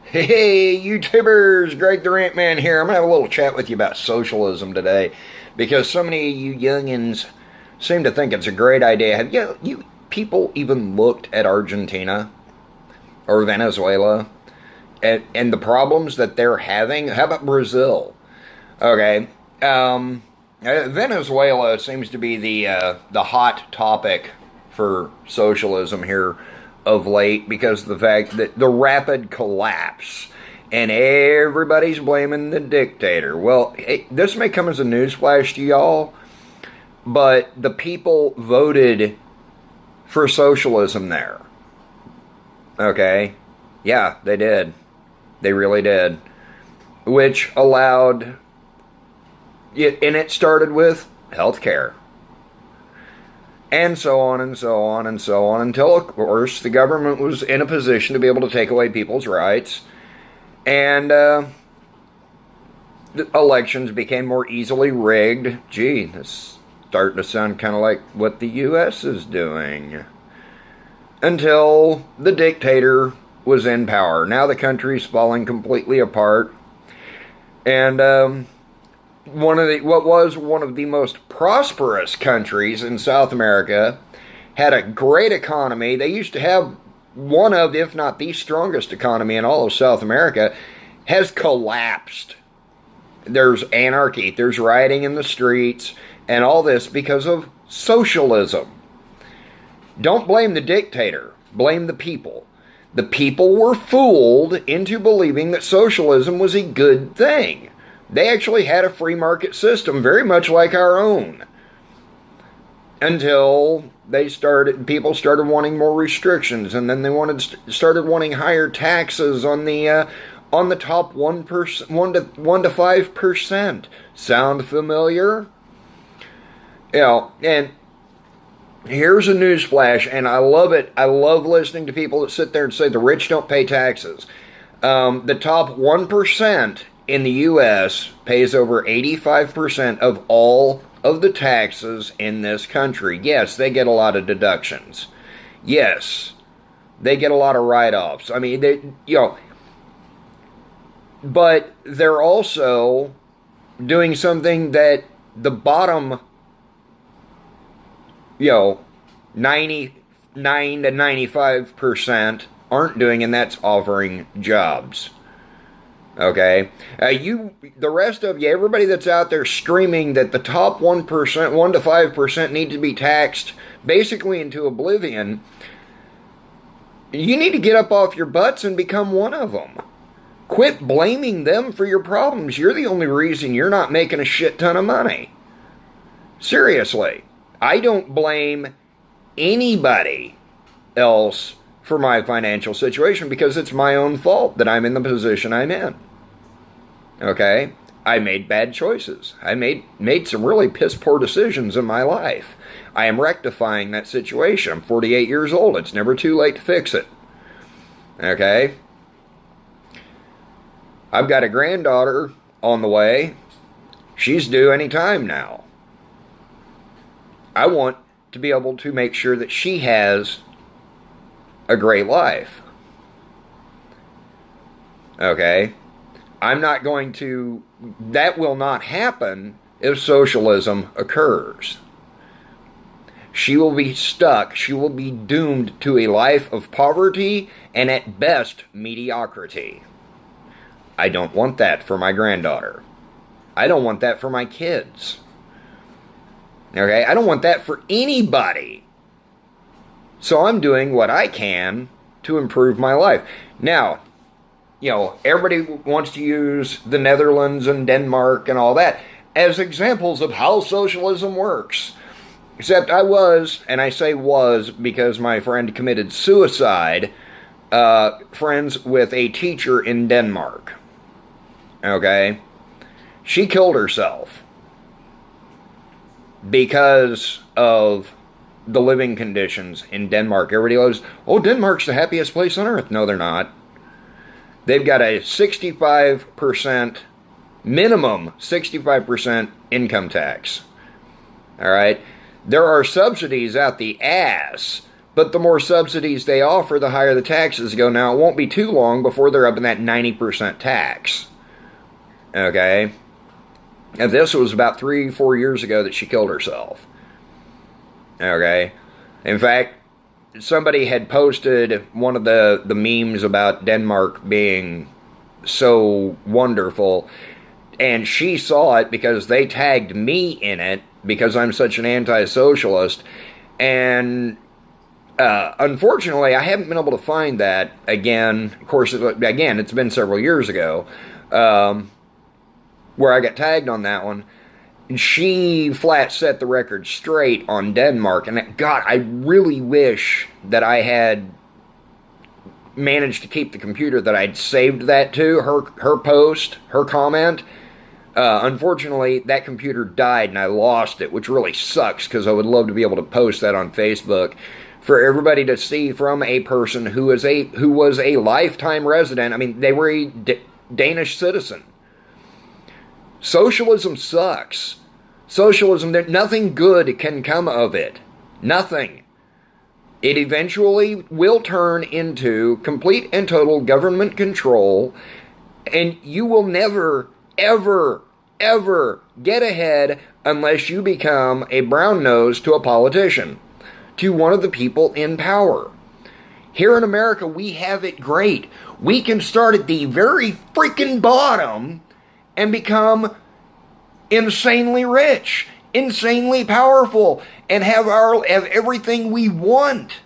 Hey, YouTubers, Greg the Rant Man here. I'm going to have a little chat with you about socialism today because so many of you youngins seem to think it's a great idea. Have you people even looked at Argentina or Venezuela and the problems that they're having? How about Brazil? Okay. Venezuela seems to be the hot topic for socialism here of late because of the fact that the rapid collapse and everybody's blaming the dictator. Well, this may come as a newsflash to y'all, but the people voted for socialism there. Okay? Yeah, they did. They really did. Which allowed it, and it started with healthcare. And so on and so on and so on until, of course, the government was in a position to be able to take away people's rights. And the elections became more easily rigged. Gee, this is starting to sound kind of like what the U.S. is doing. Until the dictator was in power. Now the country's falling completely apart. And what was one of the most prosperous countries in South America had a great economy. They used to have one of, if not the strongest economy in all of South America, has collapsed. There's anarchy, there's rioting in the streets, and all this because of socialism. Don't blame the dictator, blame the people. The people were fooled into believing that socialism was a good thing. They actually had a free market system, very much like our own. Until people started wanting more restrictions, and then they started wanting higher taxes on the top 1%, 1 to 5%. Sound familiar? And here's a news flash, and I love it. I love listening to people that sit there and say the rich don't pay taxes. The top 1% in the U.S. pays over 85% of all of the taxes in this country. Yes, they get a lot of deductions. Yes, they get a lot of write-offs. I mean, but they're also doing something that the bottom, 99 to 95% aren't doing, and that's offering jobs. Okay, the rest of you, everybody that's out there screaming that the top 1%, 1 to 5% need to be taxed basically into oblivion, you need to get up off your butts and become one of them. Quit blaming them for your problems. You're the only reason you're not making a shit ton of money. Seriously, I don't blame anybody else for my financial situation because it's my own fault that I'm in the position I'm in. Okay? I made bad choices. I made some really piss-poor decisions in my life. I am rectifying that situation. I'm 48 years old. It's never too late to fix it. Okay? I've got a granddaughter on the way. She's due any time now. I want to be able to make sure that she has a great life. Okay? That will not happen if socialism occurs. She will be stuck. She will be doomed to a life of poverty and at best mediocrity. I don't want that for my granddaughter. I don't want that for my kids. Okay? I don't want that for anybody. So I'm doing what I can to improve my life. Now, everybody wants to use the Netherlands and Denmark and all that as examples of how socialism works. Except I was, and I say was because my friend committed suicide, friends with a teacher in Denmark. Okay? She killed herself because of the living conditions in Denmark. Everybody goes, oh, Denmark's the happiest place on earth. No, they're not. They've got a 65%, minimum 65% income tax. All right? There are subsidies out the ass But the more subsidies they offer, the higher the taxes go. Now, it won't be too long before they're up in that 90% tax. Okay? And this was about 3-4 years ago that she killed herself. Okay? In fact, somebody had posted one of the memes about Denmark being so wonderful, and she saw it because they tagged me in it because I'm such an anti-socialist, and unfortunately I haven't been able to find that again. Of course, again, it's been several years ago where I got tagged on that one. She flat set the record straight on Denmark, and God, I really wish that I had managed to keep the computer that I'd saved that to, her post, her comment. Unfortunately, that computer died and I lost it, which really sucks because I would love to be able to post that on Facebook for everybody to see from a person who was a lifetime resident. I mean, they were a Danish citizen. Socialism sucks. Socialism, nothing good can come of it. Nothing. It eventually will turn into complete and total government control, and you will never, ever, ever get ahead unless you become a brown nose to a politician, to one of the people in power. Here in America, we have it great. We can start at the very freaking bottom and become insanely rich, insanely powerful, and have everything we want.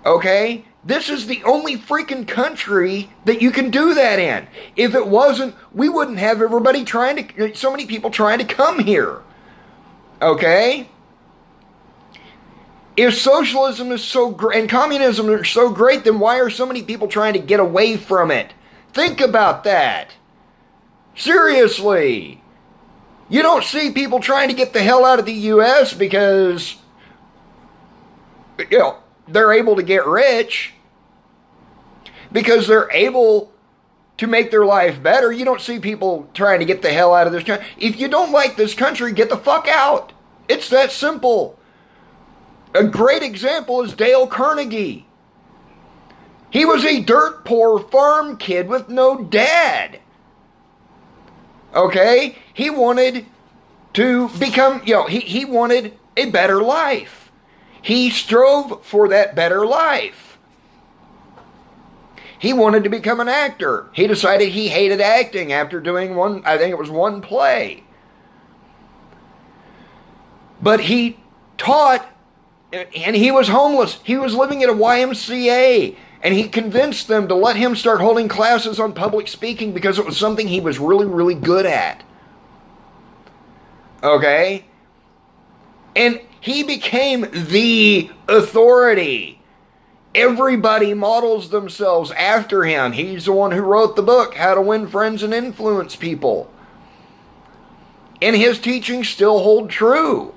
Okay? This is the only freaking country that you can do that in. If it wasn't, we wouldn't have so many people trying to come here. Okay? If socialism is so great and communism are so great, then why are so many people trying to get away from it? Think about that. Seriously. You don't see people trying to get the hell out of the U.S. because, they're able to get rich, because they're able to make their life better. You don't see people trying to get the hell out of this country. If you don't like this country, get the fuck out. It's that simple. A great example is Dale Carnegie. He was a dirt poor farm kid with no dad. Okay? He wanted to become, he wanted a better life. He strove for that better life. He wanted to become an actor. He decided he hated acting after doing one play. But he taught, and he was homeless. He was living at a YMCA. And he convinced them to let him start holding classes on public speaking because it was something he was really, really good at. Okay? And he became the authority. Everybody models themselves after him. He's the one who wrote the book, How to Win Friends and Influence People. And his teachings still hold true.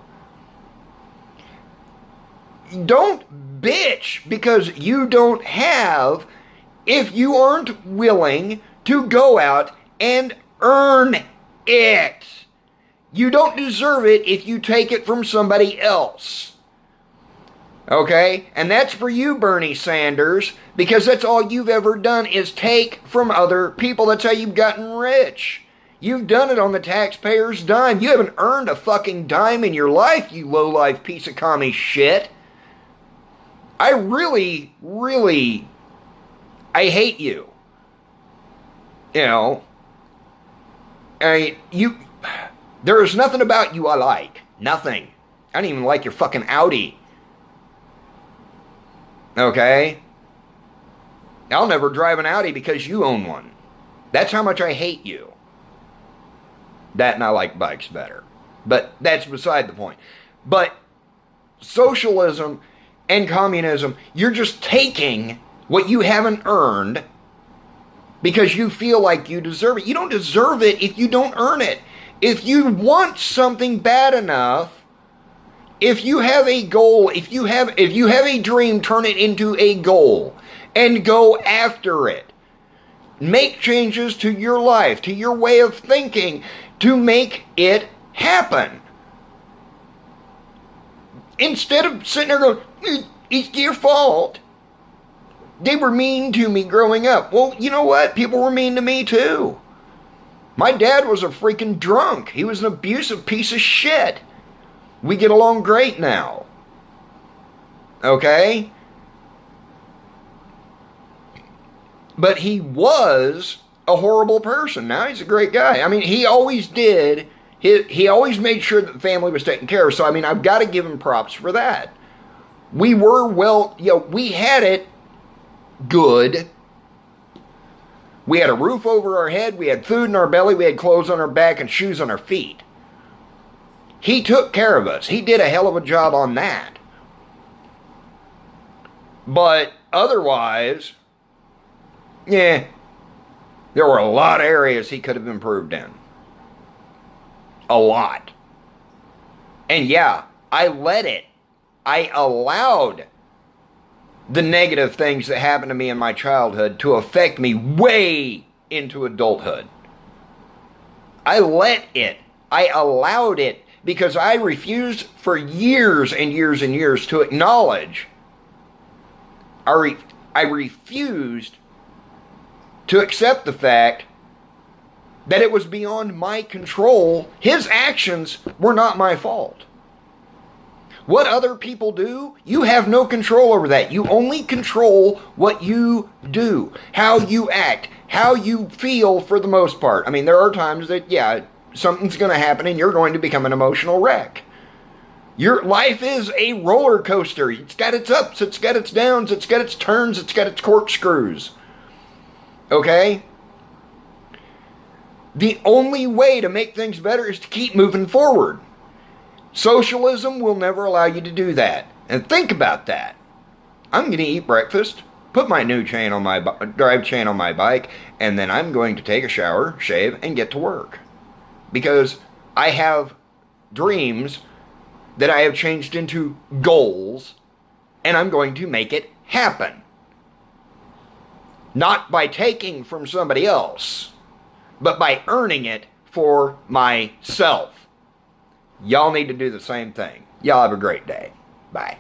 Don't bitch because you don't have if you aren't willing to go out and earn it. You don't deserve it if you take it from somebody else. Okay? And that's for you, Bernie Sanders, because that's all you've ever done is take from other people. That's how you've gotten rich. You've done it on the taxpayer's dime. You haven't earned a fucking dime in your life, you low-life piece of commie shit. I really, really, I hate you. There is nothing about you I like. Nothing. I don't even like your fucking Audi. Okay? I'll never drive an Audi because you own one. That's how much I hate you. That and I like bikes better. But that's beside the point. But socialism and communism, you're just taking what you haven't earned because you feel like you deserve it. You don't deserve it if you don't earn it. If you want something bad enough, if you have a goal, if you have a dream, turn it into a goal and go after it. Make changes to your life, to your way of thinking to make it happen. instead of sitting there going, it's your fault. They were mean to me growing up. Well, you know what? People were mean to me too. My dad was a freaking drunk. He was an abusive piece of shit. We get along great now. Okay? But he was a horrible person. Now he's a great guy. I mean, he always did. He always made sure that the family was taken care of. So, I mean, I've got to give him props for that. We were we had it good. We had a roof over our head. We had food in our belly. We had clothes on our back and shoes on our feet. He took care of us. He did a hell of a job on that. But otherwise, there were a lot of areas he could have improved in. A lot. And yeah, I let it. I allowed the negative things that happened to me in my childhood to affect me way into adulthood. I let it. I allowed it because I refused for years and years and years to acknowledge. I refused to accept the fact that it was beyond my control. His actions were not my fault. What other people do, you have no control over that. You only control what you do, how you act, how you feel for the most part. I mean, there are times that, something's going to happen and you're going to become an emotional wreck. Your life is a roller coaster. It's got its ups, it's got its downs, it's got its turns, it's got its corkscrews. Okay? The only way to make things better is to keep moving forward. Socialism will never allow you to do that. And think about that. I'm going to eat breakfast, put my new chain on my drive chain on my bike, and then I'm going to take a shower, shave, and get to work. Because I have dreams that I have changed into goals, and I'm going to make it happen. Not by taking from somebody else, but by earning it for myself. Y'all need to do the same thing. Y'all have a great day. Bye.